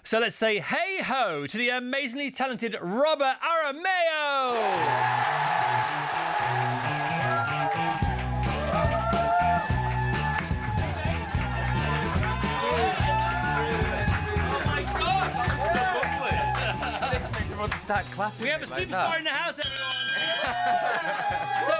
So let's say hey ho to the amazingly talented Robert Aramayo. To start clapping. We have a like superstar that. in the house, everyone. So,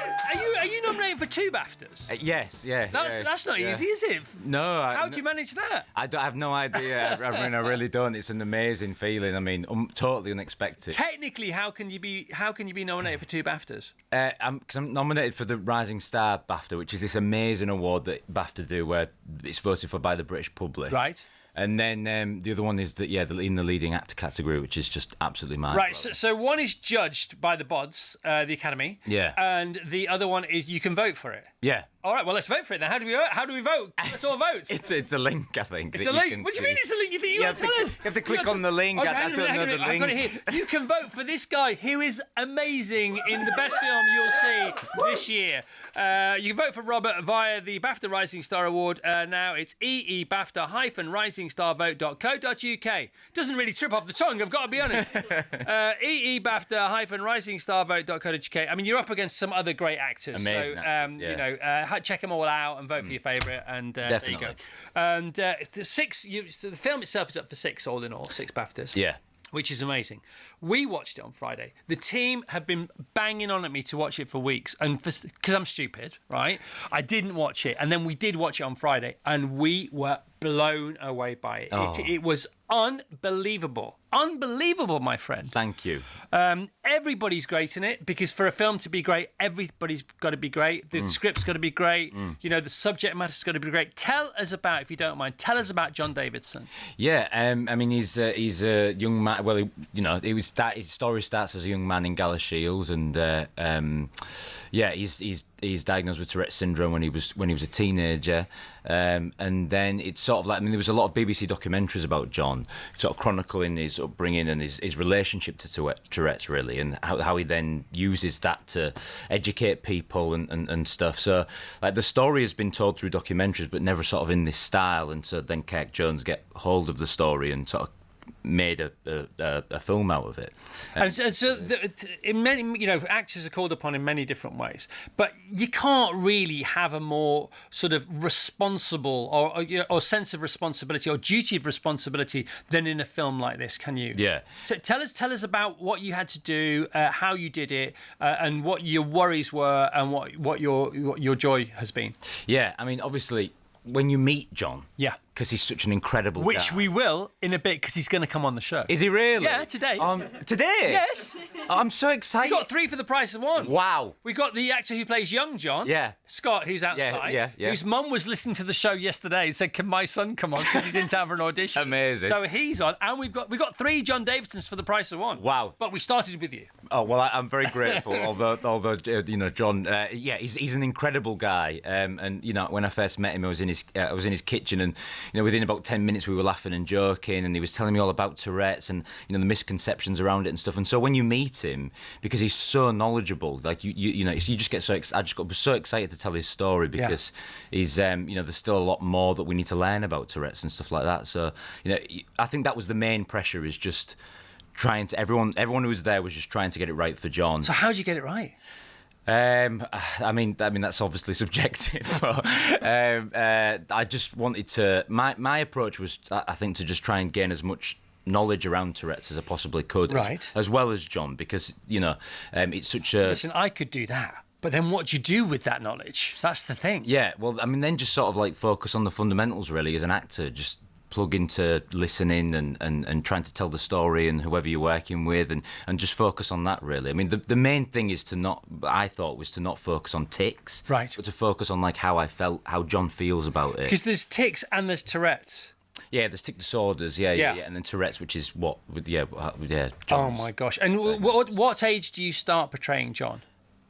are you nominated for 2 BAFTAs? Yes, yeah. That's not easy, is it? No. How do you manage that? I have no idea. I mean, I really don't. It's an amazing feeling. I mean, totally unexpected. Technically, how can you be nominated for 2 BAFTAs? Because I'm nominated for the Rising Star BAFTA, which is this amazing award that BAFTA do, where it's voted for by the British public. Right. And then the other one is in the leading actor category, which is just absolutely mind-blowing. Right, so one is judged by the BODs, the Academy. Yeah. And the other one is you can vote for it. Yeah. All right, well, let's vote for it then. How do we vote? Let's all vote. It's a link, I think. It's a link. What do you mean it's a link? You want to tell us? You have to click on the link. Okay, I don't know the link. I've got it here. You can vote for this guy who is amazing in the best film you'll see this year. You can vote for Robert via the BAFTA Rising Star Award. Now it's eebafta-risingstarvote.co.uk. Doesn't really trip off the tongue, I've got to be honest. eebafta-risingstarvote.co.uk. I mean, you're up against some other great actors. Amazing actors, yeah. You know, check them all out and vote for your favourite. And there you go. And the film itself is up for 6 all in all, 6 BAFTAs. Yeah. Which is amazing. We watched it on Friday. The team have been banging on at me to watch it for weeks, and because I'm stupid, right? I didn't watch it, and then we did watch it on Friday, and we were blown away by it. Oh. It was unbelievable, my friend. Thank you. Everybody's great in it, because for a film to be great, everybody's got to be great. The script's got to be great. You know, the subject matter's got to be great. Tell us about, if you don't mind, Jon Davidson. Yeah, I mean, he's a young man. Well, his story starts as a young man in Galashiels, and he's diagnosed with Tourette's syndrome when he was a teenager, and then it's sort of like, I mean, there was a lot of BBC documentaries about John, sort of chronicling his upbringing and his relationship to Tourette's, really, and how he then uses that to educate people and stuff. So, like, the story has been told through documentaries, but never sort of in this style. And so then Kirk Jones get hold of the story and sort of made a film out of it. And so in many, actors are called upon in many different ways, but you can't really have a more sort of responsible or sense of responsibility or duty of responsibility than in a film like this, can you? Yeah. So tell us about what you had to do, how you did it, and what your worries were, and what your joy has been. Yeah, I mean, obviously, when you meet John, yeah, because he's such an incredible Which guy. we will in a bit, because he's going to come on the show. Is he really? Yeah, today. Today? Yes. I'm so excited. We got 3 for the price of 1. Wow. We got the actor who plays young John. Yeah. Scott, who's outside. Yeah. Whose mum was listening to the show yesterday and said, "Can my son come on?" Because he's in town for an audition. Amazing. So he's on, and we got 3 Jon Davidsons for the price of 1. Wow. But we started with you. Oh, well, I'm very grateful. although John, he's an incredible guy. And when I first met him, I was in his kitchen, and within about 10 minutes we were laughing and joking, and he was telling me all about Tourette's and the misconceptions around it and stuff. And so when you meet him, because he's so knowledgeable, like you just get so I was so excited to tell his story, because he's there's still a lot more that we need to learn about Tourette's and stuff like that. So I think that was the main pressure, is just trying to everyone who was there was just trying to get it right for John. So how did you get it right? I mean that's obviously subjective. But, I just wanted to. My approach was, I think, to just try and gain as much knowledge around Tourette's as I possibly could, right, as well as John, because it's such a. Listen, I could do that. But then what do you do with that knowledge? That's the thing. Yeah, well, I mean, then just sort of like focus on the fundamentals, really, as an actor. Just plug into listening and trying to tell the story, and whoever you're working with, and just focus on that, really. I mean, the main thing is to not focus on tics. Right. But to focus on, like, how John feels about it. Because there's tics and there's Tourette's. Yeah, there's tic disorders, yeah, and then Tourette's, which is what, John's. Oh, my gosh. And what age do you start portraying John?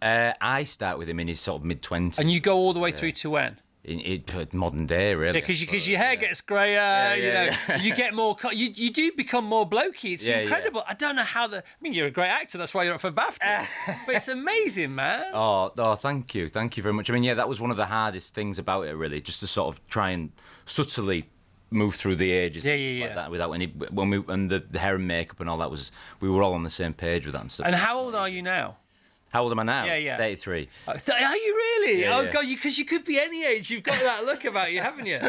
I start with him in his sort of mid-20s. And you go all the way through to when? In modern day, really. Yeah, because your hair gets greyer, you get more... You do become more blokey. It's incredible. I don't know how I mean, you're a great actor, that's why you're up for BAFTA. But it's amazing, man. Oh, thank you. Thank you very much. I mean, that was one of the hardest things about it, really, just to sort of try and subtly move through the ages Yeah, and yeah, stuff yeah. like that without any when we and the hair and makeup and all that was we were all on the same page with that and stuff. And how old are you now? How old am I now? Yeah, yeah. 33. Are you really? Yeah, oh yeah. God, because you could be any age. You've got that look about you, haven't you?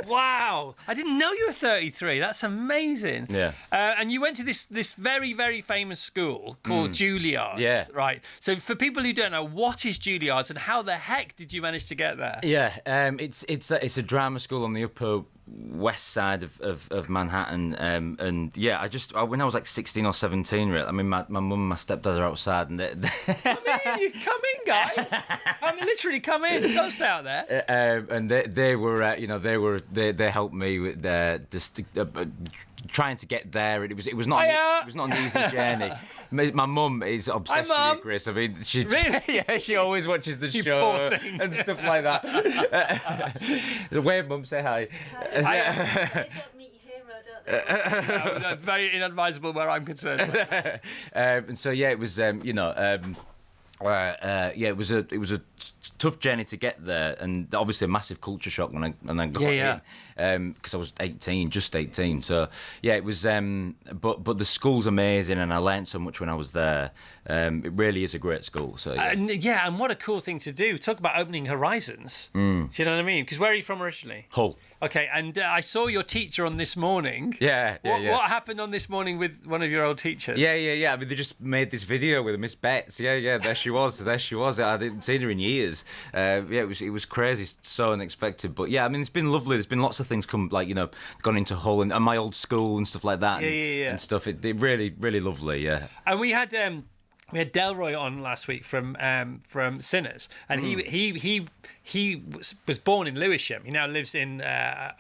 Wow, I didn't know you were 33. That's amazing. Yeah. And you went to this very, very famous school called Juilliard. Yeah. Right. So for people who don't know, what is Juilliard and how the heck did you manage to get there? Yeah, it's a drama school on the Upper West Side of Manhattan, and yeah, when I was like 16 or 17, really. I mean, my mum and my stepdad are outside, and Come in, guys. Literally come in. Don't stay out there. and they were they helped me with just trying to get there. It was not an easy journey. My mum is obsessed with you, Chris. I mean, she Really? yeah, she always watches the You show poor thing. and stuff like that. Wave, mum, say hi. They don't meet your hero, don't they? Very inadvisable where I'm concerned. And so yeah, it was it was a tough journey to get there, and obviously a massive culture shock when I got in, because I was just 18. So yeah, it was. But the school's amazing, and I learnt so much when I was there. It really is a great school. So yeah. And what a cool thing to do. Talk about opening horizons. Do you know what I mean? Because where are you from originally? Hull. Okay, and I saw your teacher on This Morning. Yeah. What happened on This Morning with one of your old teachers? Yeah. I mean, they just made this video with Miss Betts. Yeah. There she was. I didn't see her in years. It was crazy, so unexpected. But yeah, I mean, it's been lovely. There's been lots of things gone into Hull and my old school and stuff like that. And stuff. It really, really lovely. Yeah. And we had Delroy on last week from Sinners, and he was born in Lewisham. He now lives in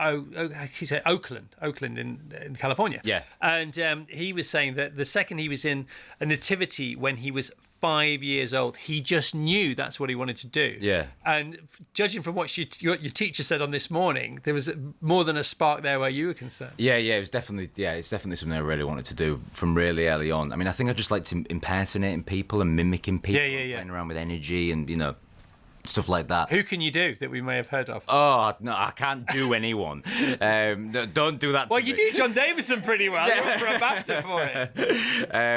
Oakland in California. Yeah. And he was saying that the second he was in a nativity when he was 5 years old, he just knew that's what he wanted to do. Yeah. And judging from what your teacher said on This Morning, there was more than a spark there where you were concerned. Yeah, it's definitely something I really wanted to do from really early on. I mean, I think I just liked impersonating people and mimicking people, playing around with energy and stuff like that. Who can you do that we may have heard of? Oh no, I can't do anyone. Don't do that. Well, you do Jon Davidson pretty well. You went for a BAFTA for it.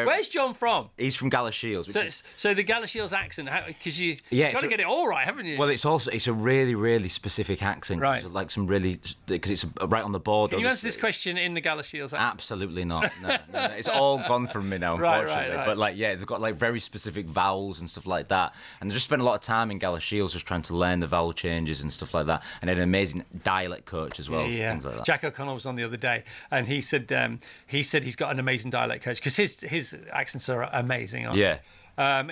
Where's John from? He's from Galashiels. So the Galashiels accent, because you've got to get it all right, haven't you? Well, it's a really, really specific accent. Right. Like some really, because it's right on the border. Can you answer this question in the Galashiels accent? Absolutely not. No. It's all gone from me now, unfortunately. Right. But they've got very specific vowels and stuff like that. And I just spent a lot of time in Galashiels just trying to learn the vowel changes and stuff like that. And had an amazing dialect coach as well. Yeah. Things like that. Jack O'Connell was on the other day, and he said he's got an amazing dialect coach because his accents are amazing. Aren't they?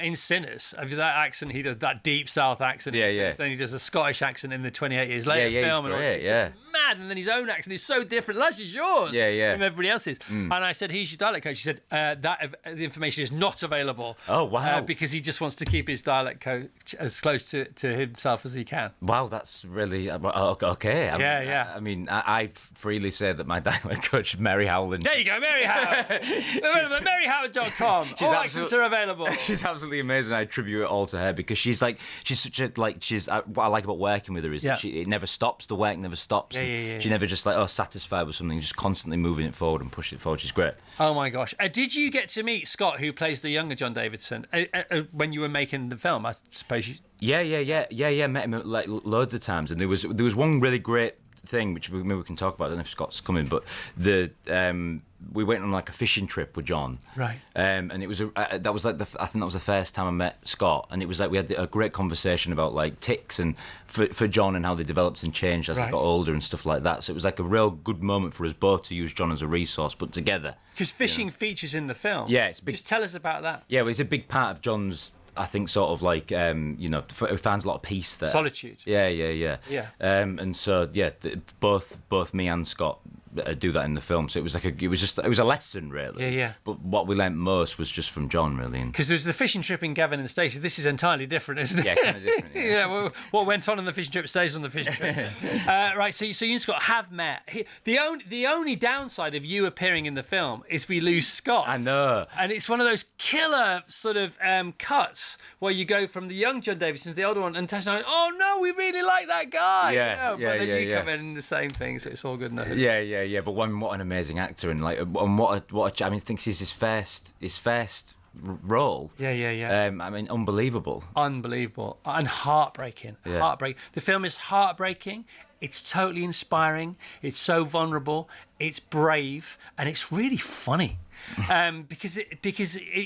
In Sinners, that accent, he does that deep South accent. Then he does a Scottish accent in the 28 Years Later film. He's great, it's just mad. And then his own accent is so different. That's just yours from everybody else's. And I said, he's your dialect coach. He said, the information is not available. Oh, wow. Because he just wants to keep his dialect coach as close to himself as he can. Wow, that's really... okay. I mean, I freely say that my dialect coach is Mary Howland. There you go, Mary Howard. MaryHoward.com. All accents are available. She's absolutely amazing. I attribute it all to her because she's such a what I like about working with her is that it never stops. The work never stops. She never just satisfied with something, just constantly moving it forward and pushing it forward. She's great. Oh my gosh. Did you get to meet Scott, who plays the younger Jon Davidson, when you were making the film? I suppose you... Yeah. Met him loads of times, and there was one really great thing which maybe we can talk about. I don't know if Scott's coming, but we went on a fishing trip with John, right? And it was I think that was the first time I met Scott, and it was we had a great conversation about tics and for John and how they developed and changed as I got older and stuff like that. So it was a real good moment for us both to use John as a resource, but together. Because fishing features in the film. Yeah, it's big. Just tell us about that. Yeah, well, it's a big part of John's. I think sort of he finds a lot of peace there. Solitude. Yeah. And so both me and Scott do that in the film. So it was a lesson really. Yeah, yeah. But what we learnt most was just from John really. Because there's the fishing trip in Gavin and Stacey. This is entirely different, isn't it? Yeah, kind of different. Yeah. Yeah, well, what went on the fishing trip stays on the fishing trip. Right, so you and Scott have met. The only downside of you appearing in the film is we lose Scott. I know. And it's one of those killer sort of cuts where you go from the young John Davidson to the older one, and Tash and I, oh no, we really like that guy. Yeah, But yeah, then you yeah. come in and the same thing, so it's all good enough. Yeah. But what an amazing actor, and I mean, I think this is his first role. Yeah. I mean, unbelievable. Unbelievable and heartbreaking. Yeah. Heartbreaking. The film is heartbreaking. It's totally inspiring. It's so vulnerable. It's brave, and it's really funny. Because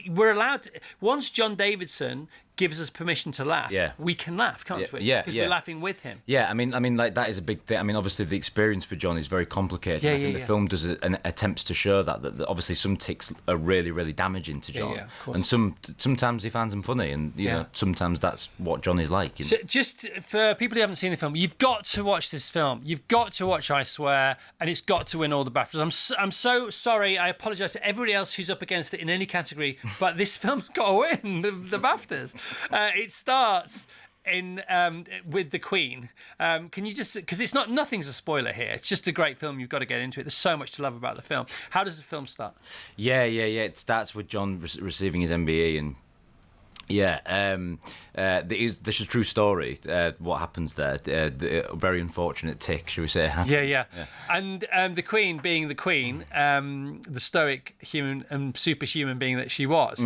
we're allowed to, once Jon Davidson gives us permission to laugh, we can laugh, can't we? Yeah, because we're laughing with him. Yeah, I mean, like that is a big thing. I mean, obviously the experience for John is very complicated. I think the film does an attempts to show that obviously some ticks are really, really damaging to John, of course. and sometimes he finds them funny, and you know sometimes that's what John is like. You know? So just for people who haven't seen the film, you've got to watch this film. You've got to watch I Swear, and it's got to win all the BAFTAs. I'm so sorry. I apologise to everybody else who's up against it in any category, but this film's got to win the BAFTAs. It starts with the Queen. Can you just, because nothing's a spoiler here. It's just a great film. You've got to get into it. There's so much to love about the film. How does the film start? Yeah. It starts with John receiving his MBE, and this is a true story. What happens there? A very unfortunate tick, shall we say? Yeah. And the Queen, being the Queen, the stoic human and superhuman being that she was,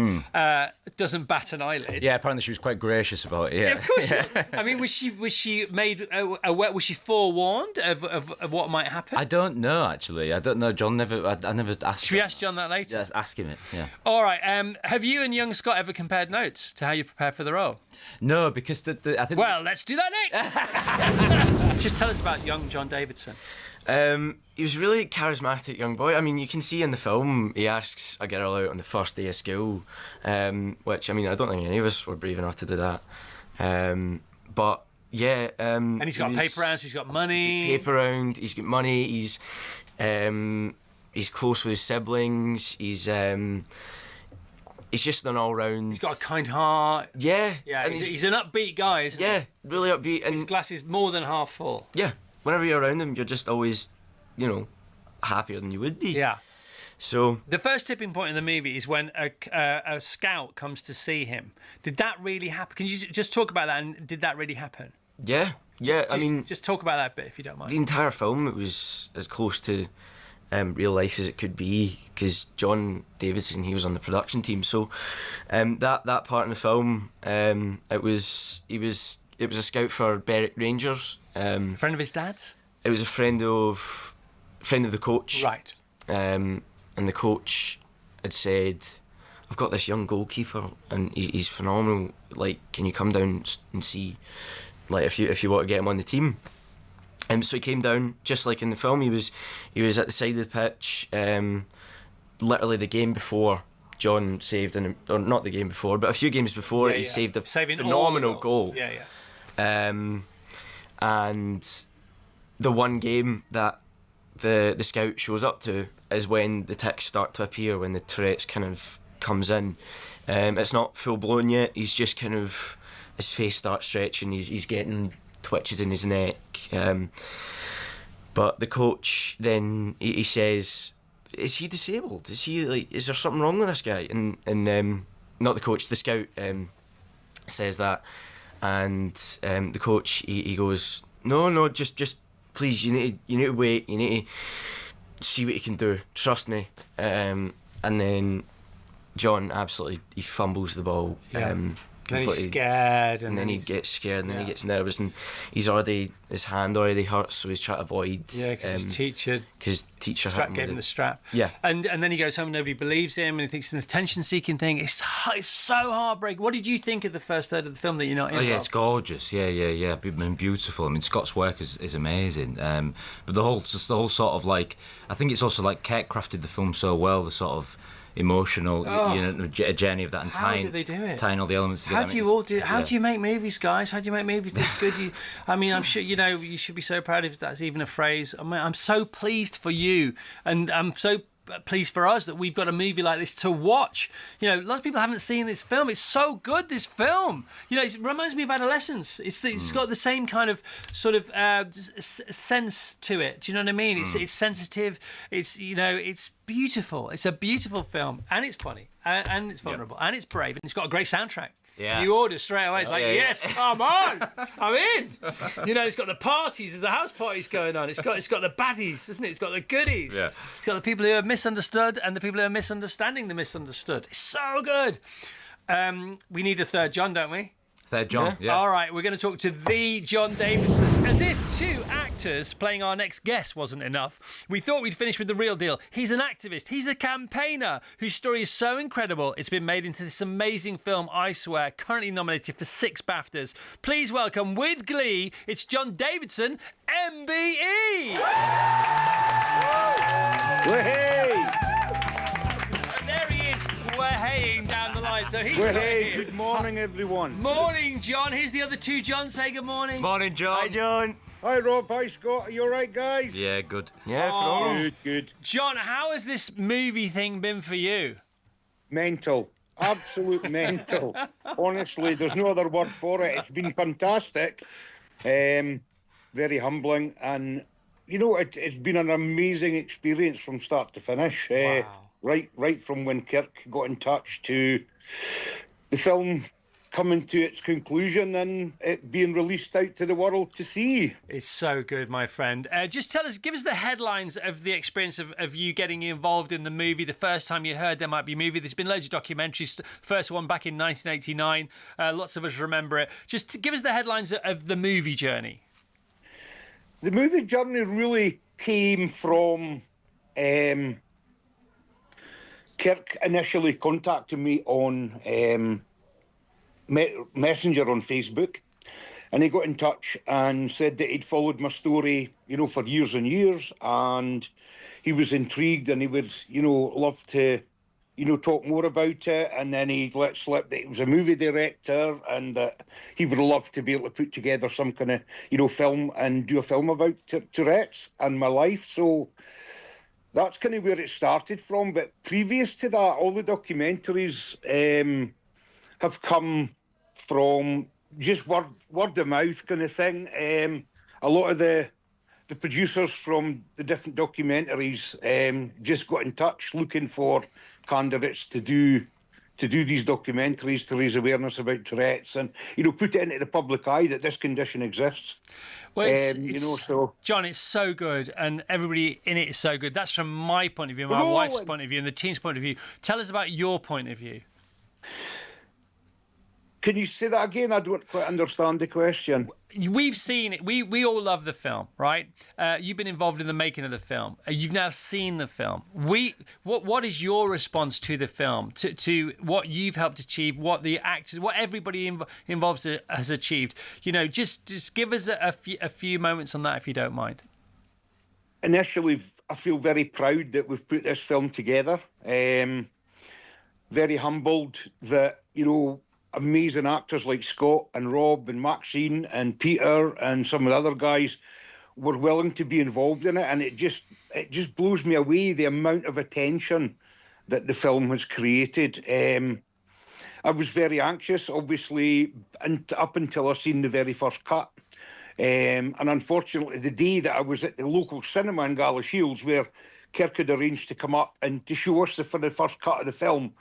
doesn't bat an eyelid. Yeah, apparently she was quite gracious about it. Yeah, of course she was. I mean, was she made aware? Was she forewarned of what might happen? I don't know actually. I don't know. John never. I never asked. Should we ask John that later? Yes, ask him it. Yeah. All right. Have you and young Scott ever compared notes to how you prepare for the role? No, because I think. Well, let's do that next. Just tell us about young Jon Davidson. He was a really charismatic young boy. I mean, you can see in the film he asks a girl out on the first day of school, which I mean, I don't think any of us were brave enough to do that. But yeah, and he's got paper rounds. He's got money. Paper round. He's got money. He's close with his siblings. He's just an all-round. He's got a kind heart. Yeah. And he's an upbeat guy, isn't he? Yeah, really upbeat. And his glass is more than half full. Yeah. Whenever you're around him, you're just always, happier than you would be. Yeah. So the first tipping point in the movie is when a scout comes to see him. Did that really happen? Can you just talk about that? And did that really happen? Yeah. Just talk about that bit if you don't mind. The entire film, it was as close to real life as it could be, because Jon Davidson, he was on the production team. So that part in the film, it was a scout for Berwick Rangers. Friend of his dad's? It was a friend of the coach. Right. And the coach had said, I've got this young goalkeeper and he's phenomenal. Like, can you come down and see, like, if you want to get him on the team? So he came down, just like in the film. He was at the side of the pitch, literally the game before John saved, or not the game before, but a few games before, he saved a phenomenal goal. And the one game that the scout shows up to is when the ticks start to appear, when the Tourette's kind of comes in. It's not full blown yet. He's just kind of, his face starts stretching. He's getting twitches in his neck. But the coach then he says, "Is he disabled? Is there something wrong with this guy?" And not the coach, the scout says that, and the coach he goes, "No, just please, you need to wait. You need to see what you can do. Trust me." And then John absolutely he fumbles the ball. And he's scared, and then he gets scared, and then he gets nervous, and his hand already hurts, so he's trying to avoid. Yeah, because his teacher gave him the strap. Yeah, and then he goes home, and nobody believes him, and he thinks it's an attention-seeking thing. It's so heartbreaking. What did you think of the first third of the film that you're not in? Oh yeah, it's gorgeous. Yeah, beautiful. I mean, Scott's work is amazing. But the whole sort of like, I think it's also like Kate crafted the film so well. The sort of, emotional, a journey of that, and How do they do it? tying all the elements together. How do you all do? How do you make movies, guys? How do you make movies this good? I'm sure you should be so proud if that's even a phrase. I'm so pleased for you, and I'm so pleased for us that we've got a movie like this to watch. Lots of people haven't seen this film. It's so good, this film. It reminds me of adolescence. It's got the same kind of sort of sense to it. Do you know what I mean? It's sensitive. It's beautiful. It's a beautiful film, and it's funny, and it's vulnerable, and it's brave, and it's got a great soundtrack. Yeah. You order straight away. It's yes, come on, I'm in. It's got the parties. There's the house parties going on. It's got the baddies, isn't it? It's got the goodies. Yeah. It's got the people who are misunderstood and the people who are misunderstanding the misunderstood. It's so good. We need a third John, don't we? Third John. Yeah. All right, we're going to talk to the Jon Davidson. As if two actors playing our next guest wasn't enough, we thought we'd finish with the real deal. He's an activist. He's a campaigner whose story is so incredible it's been made into this amazing film, I swear, currently nominated for 6 BAFTAs. Please welcome, with glee, it's Jon Davidson, MBE. Hey! And there he is, waheying down the line. So he's Hey, good morning, everyone. Morning, John. Here's the other two Johns. Say good morning. Morning, John. Hi, John. Hi, Rob. Hi, Scott. Are you all right, guys? Yeah, good. Yeah, phenomenal. Good. John, how has this movie thing been for you? Mental. Absolute mental. Honestly, there's no other word for it. It's been fantastic. Very humbling. And, it's been an amazing experience from start to finish. Wow. Right from when Kirk got in touch to the film coming to its conclusion and it being released out to the world to see. It's so good, my friend. Just give us the headlines of the experience of you getting involved in the movie. The first time you heard there might be a movie. There's been loads of documentaries. First one back in 1989. Lots of us remember it. Just give us the headlines of the movie journey. The movie journey really came from Kirk initially contacted me on Messenger on Facebook, and he got in touch and said that he'd followed my story, for years and years, and he was intrigued and he would, love to, talk more about it. And then he let slip that he was a movie director and that he would love to be able to put together some kind of, film and do a film about Tourette's and my life. So that's kind of where it started from. But previous to that, all the documentaries have come from just word of mouth kind of thing. A lot of the producers from the different documentaries just got in touch looking for candidates to do these documentaries to raise awareness about Tourette's and put it into the public eye that this condition exists. Well, So John, it's so good, and everybody in it is so good. That's from my point of view, my wife's point of view, and the team's point of view. Tell us about your point of view. Can you say that again? I don't quite understand the question. We've seen it. We all love the film, right? You've been involved in the making of the film. You've now seen the film. What is your response to the film? To what you've helped achieve? What the actors, what everybody involved has achieved? Just give us a few moments on that, if you don't mind. Initially, I feel very proud that we've put this film together. Very humbled that amazing actors like Scott and Rob and Maxine and Peter and some of the other guys were willing to be involved in it, and it just blows me away the amount of attention that the film has created. I was very anxious, obviously, and up until I seen the very first cut. And unfortunately, the day that I was at the local cinema in Galashiels, where Kirk had arranged to come up and to show us for the first cut of the film,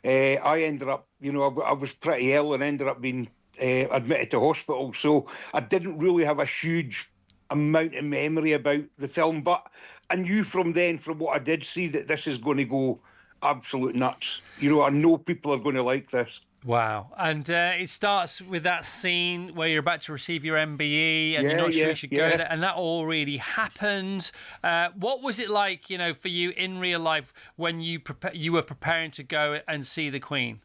I ended up, I was pretty ill and ended up being admitted to hospital. So I didn't really have a huge amount of memory about the film. But I knew from then, from what I did see, that this is going to go absolute nuts. I know people are going to like this. Wow. And it starts with that scene where you're about to receive your MBE and you're not sure you should go there, and that all really happened. What was it like, for you in real life when you were preparing to go and see the Queen?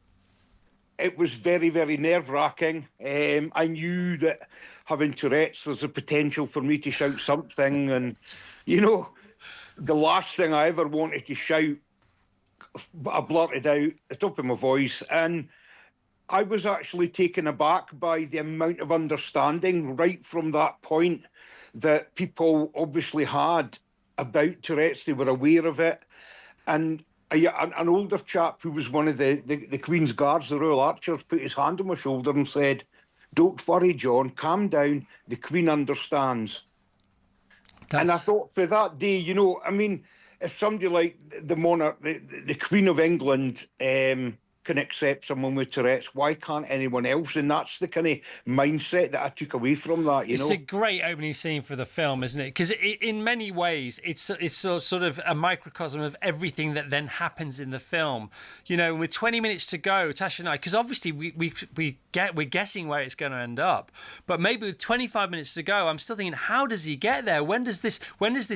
It was very, very nerve-wracking. I knew that having Tourette's, there's a potential for me to shout something. And, the last thing I ever wanted to shout I blurted out at the top of my voice, and I was actually taken aback by the amount of understanding right from that point that people obviously had about Tourette's. They were aware of it. And an older chap who was one of the Queen's Guards, the Royal Archers, put his hand on my shoulder and said, "Don't worry, John, calm down. The Queen understands." And I thought for that day, you know, I mean, if somebody like the monarch, the Queen of England, can accept someone with Tourette's, why can't anyone else? And that's the kind of mindset that I took away from that, you know. It's a great opening scene for the film, isn't it? Because in many ways, it's sort of a microcosm of everything that then happens in the film. You know, with 20 minutes to go, Tasha and I, because obviously we're guessing where it's going to end up, but maybe with 25 minutes to go, I'm still thinking, how does he get there? When does this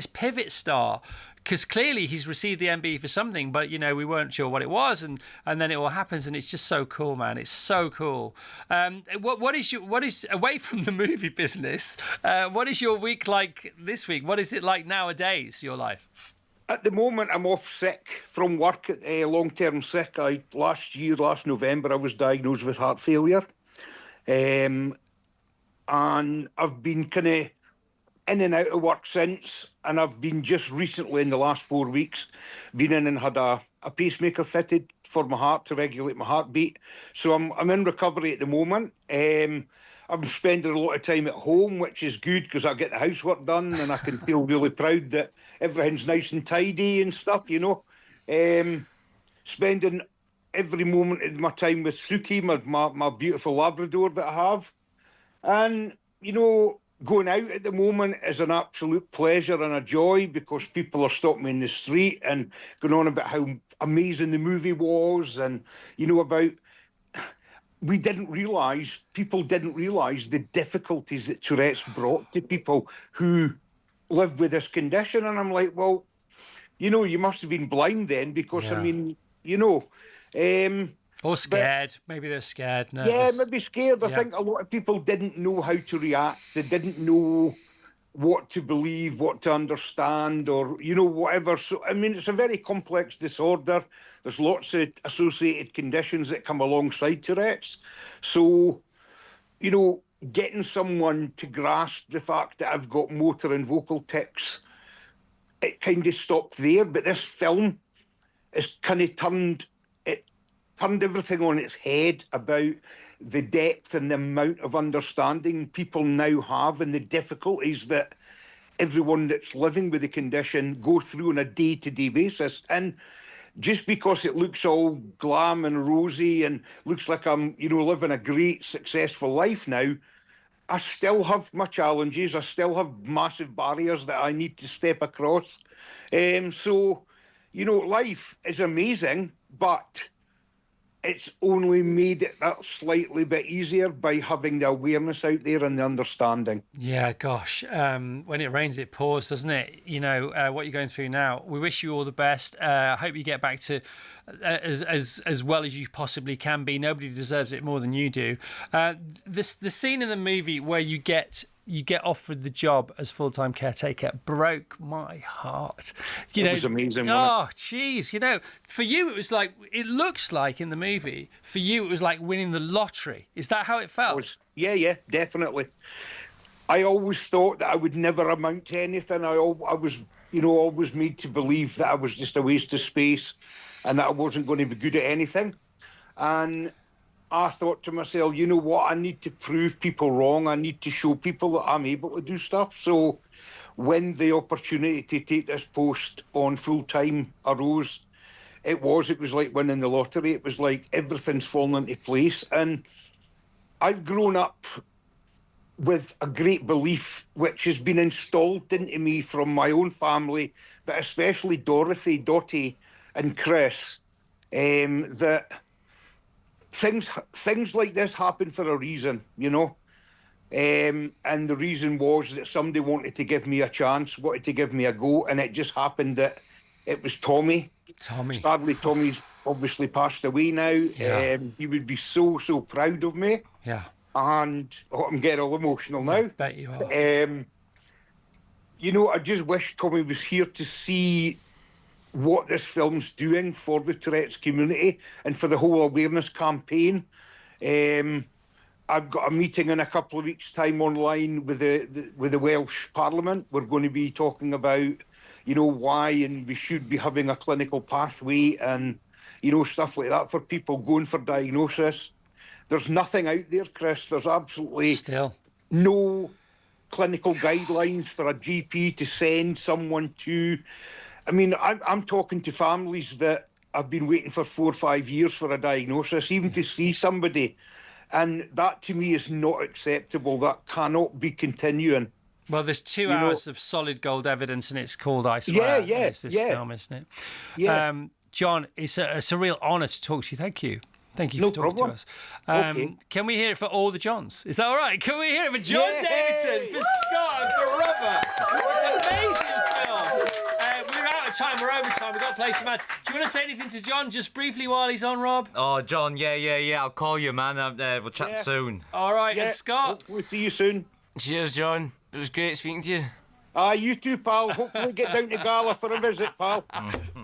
pivot start? Because clearly he's received the MBE for something, but, you know, we weren't sure what it was, and then it all happens, and it's just so cool, man. It's so cool. What is away from the movie business? What is your week like this week? What is it like nowadays? Your life? At the moment, I'm off sick from work, long-term sick. Last November, I was diagnosed with heart failure, and I've been kind of in and out of work since, and I've been just recently in the last 4 weeks been in and had a pacemaker fitted for my heart to regulate my heartbeat. So I'm in recovery at the moment. I'm spending a lot of time at home, which is good because I get the housework done and I can feel really proud that everything's nice and tidy and stuff, you know. Spending every moment of my time with Suki, my beautiful Labrador that I have. And, you know, going out at the moment is an absolute pleasure and a joy because people are stopping me in the street and going on about how amazing the movie was, and, you know, about people didn't realise the difficulties that Tourette's brought to people who live with this condition. And I'm like, well, you know, you must have been blind then because, Yeah. I mean, you know... Or scared. Maybe they're scared. Nervous. Yeah, maybe scared. I Yeah. think a lot of people didn't know how to react. They didn't know what to believe, what to understand, or, you know, whatever. So, I mean, it's a very complex disorder. There's lots of associated conditions that come alongside Tourette's. So, you know, getting someone to grasp the fact that I've got motor and vocal tics, it kind of stopped there. But this film is kind of turned everything on its head about the depth and the amount of understanding people now have and the difficulties that everyone that's living with the condition go through on a day-to-day basis. And just because it looks all glam and rosy and looks like I'm, you know, living a great, successful life now, I still have my challenges. I still have massive barriers that I need to step across. So, you know, life is amazing, but it's only made it that slightly bit easier by having the awareness out there and the understanding. Yeah, gosh. When it rains, it pours, doesn't it? You know, what you're going through now. We wish you all the best. I hope you get back to as well as you possibly can be. Nobody deserves it more than you do. The scene in the movie where you get offered the job as full-time caretaker broke my heart. It was amazing, Oh, wasn't jeez. You know, for you, it was like, it looks like in the movie, for you, it was like winning the lottery. Is that how it felt? Yeah, definitely. I always thought that I would never amount to anything. I was, you know, always made to believe that I was just a waste of space and that I wasn't going to be good at anything. And I thought to myself, you know what, I need to prove people wrong. I need to show people that I'm able to do stuff. So when the opportunity to take this post on full-time arose, it was like winning the lottery. It was like everything's fallen into place. And I've grown up with a great belief, which has been installed into me from my own family, but especially Dottie and Chris, that things like this happen for a reason, you know. And the reason was that somebody wanted to give me a chance, wanted to give me a go, and it just happened that it was Tommy. Sadly, Tommy's obviously passed away now. Yeah. He would be so proud of me. Yeah. And I'm getting all emotional now. I bet you are. You know, I just wish Tommy was here to see what this film's doing for the Tourette's community and for the whole awareness campaign. I've got a meeting in a couple of weeks' time online with the Welsh Parliament. We're going to be talking about, why and we should be having a clinical pathway and, stuff like that for people going for diagnosis. There's nothing out there, Chris. There's absolutely no clinical guidelines for a GP to send someone to. I mean, I'm talking to families that have been waiting for 4 or 5 years for a diagnosis, even to see somebody. And that, to me, is not acceptable. That cannot be continuing. Well, there's 2 hours of solid gold evidence, and it's called I Swear. It's this film, isn't it? Yeah. John, it's a real honour to talk to you. Thank you. Thank you for talking to us. Okay. Can we hear it for all the Johns? Is that all right? Can we hear it for Jon Davidson, for Scott, and for Robert? It's an amazing film. We're out of time. We're over time. We've got to play some ads. Do you want to say anything to John just briefly while he's on, Rob? Oh, John, yeah. I'll call you, man. We'll chat soon. All right, and Scott? We'll see you soon. Cheers, John. It was great speaking to you. You too, pal. Hopefully get down to Gala for a visit, pal.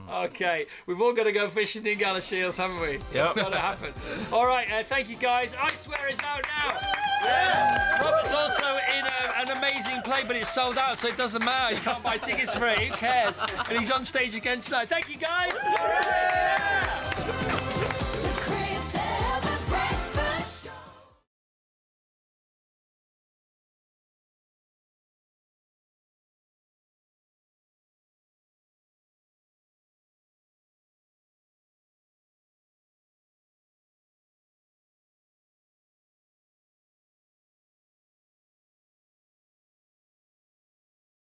Okay, we've all got to go fishing in Gala Shields, haven't we? Yep. It's got to happen. All right, thank you, guys. I Swear is out now. Robert's also in an amazing play, but it's sold out, so it doesn't matter. You can't buy tickets for it. Who cares? And he's on stage again tonight. Thank you, guys.